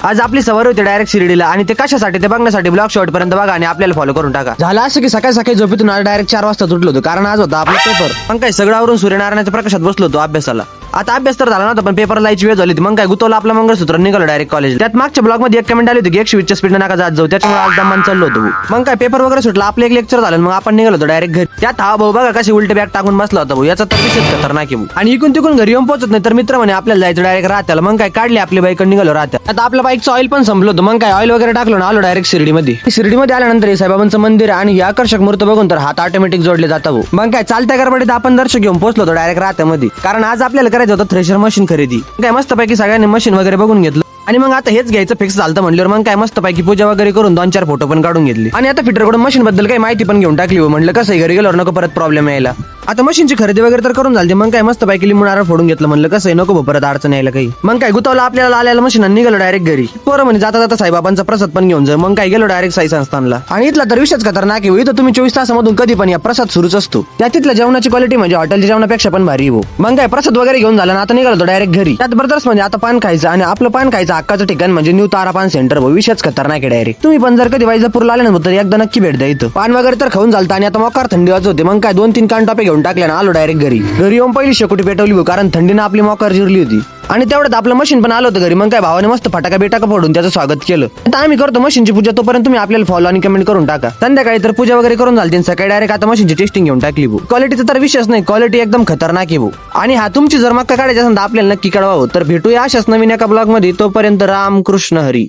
आज आपली सवारी होती डायरेक्ट शिर्डीला आणि ते कशासाठी ते बघण्यासाठी ब्लॉग शॉर्ट पर्यंत बघा आणि आपल्याला फॉलो करून टाका. झालं असं की सकाळी सकाळी झोपेतून आज डायरेक्ट 4 वाजता उठलो होतो कारण आज होता आपला पेपर. मग काय सगळं आवरून सूर्यनारायणाच्या प्रकाशात बसलो होतो अभ्यासाला. आता अभ्यास तर झाला नव्हता पण पेपर लायची वेळ झाली मग काय गुतवलं आपलं मंगळसूत्र निघालो डायरेक्ट कॉलेज. त्यात मागच्या ब्लॉग मध्ये एक कमेंट आली होती की 120 स्पीड नका जात जाऊ त्याच्यामुळे आज दमान चाललो होतो. मग काय पेपर वगैरे सुटला आपलं एक लेक्चर झालं मग आपण निघालो होतो डायरेक्ट घरी. त्यात हा भाऊ बघा कशी उलटे बॅग टाकून बसला होता भाऊ याचा तर विशेष खतरनाक आहे भाऊ. आणि इकडून तिकडून घरी येऊन पोहोचत नाही तर मित्र म्हणे आपल्याला जायचं डायरेक्ट राहत्याला. मग काय काढली आपली बाईक निघालो राहत्या. आता आपल्या बाईकचं ऑइल पण संपलं होतं मग काय ऑइल वगैरे टाकलो ना आलो डायरेक्ट शिर्डीमध्ये. शिर्डीमध्ये आल्यानंतर साईबाबांचं मंदिर आणि या आकर्षक मूर्त बघून तर हात ऑटोमॅटिक जोडले जातात भाऊ. मग काय चालत्या गडबडीत आपण दर्शन घेऊन पोहोचलो होतो डायरेक्ट राहत्यामध्ये कारण आज आपल्याला करायचं होतं थ्रेशर मशीन खरेदी. काय मस्तपैकी सगळ्यांनी मशीन वगैरे बघून घेतलं आणि मग आता हेच घ्यायचं फिक्स झालं म्हणल्यावर मग काय मस्तपैकी पूजा वगैरे करून 2-4 फोटो पण काढून घेतली. आणि आता फिटरकडून मशीन बद्दल काही माहिती पण घेऊन टाकली म्हणलं कसं घरी गेल्यावर नको परत प्रॉब्लेम यायला. आता मशीनची खरेदी वगैरे तर करून झाली मग काय मस्तपैकी लिंबू नारळ फोडून घेतलं म्हणलं कसं नको परत अडचण यायला काही. मग काय गुतावला आपल्याला आलेला मशीन आणि निघालो डायरेक्ट घरी. पोरं म्हणजे जाता जाता साईबाबांचा प्रसाद पण घेऊन जा. मग काय गेलो डायरेक्ट साई संस्थानला. आणि इथला तर विषयच खतरनाक आहे इथं तुम्ही 24 तासामधून कधी पण या प्रसाद सुरूच असतो. त्या तिथल्या जेवणाची क्वालिटी म्हणजे हॉटेलच्या जेवणापेक्षा पण भारी हो. मग काय प्रसाद वगैरे घेऊन झाला ना आता निघालो डायरेक्ट घरी. त्यात ब्रदर्स म्हणजे आता पान खायचं आणि आपलं पान खायचं हक्काचं ठिकाण म्हणजे न्यू तारा पान सेंटर विषयच खतरनाक आहे डायरेक्ट. तुम्ही पण जर कधी वैजापूरला आले ना तर एकदा नक्की भेट द्या इथं. पान वगैरे तर खाऊन झालं आणि आता मोकार थंडी वाजत होती मग काय 2-3 कान टॉपे घेऊन टाकले ना आलो डायरेक्ट घरी. घरी येऊन पहिली शेकोटी पेटवली कारण थंडीनं आपली मोकार जिरली होती. आणि तेवढ्यात आपलं मशीन पण आलं होतं घरी. मग काय भावाने मस्त फटाका बिटाका फोडून त्याचं स्वागत केलं. आता आम्ही करतो मशीनची पूजा तोपर्यंत तुम्ही आपल्याला फॉलो आणि कमेंट करून टाका. संध्याकाळी तर पूजा वगैरे करून झाली सकाळी डायरेक्ट आता मशीनची टेस्टिंग घेऊन टाकली भाऊ. क्वालिटीचा तर विषयच नाही क्वालिटी एकदम खतरनाक आहे भाऊ. आणि हा तुमची जर मक्का काढायची असेल तर आपल्याला नक्की कळवा हो. तर भेटूया अशाच नवीन एका ब्लॉग मध्ये. तोपर्यंत राम कृष्ण हरी.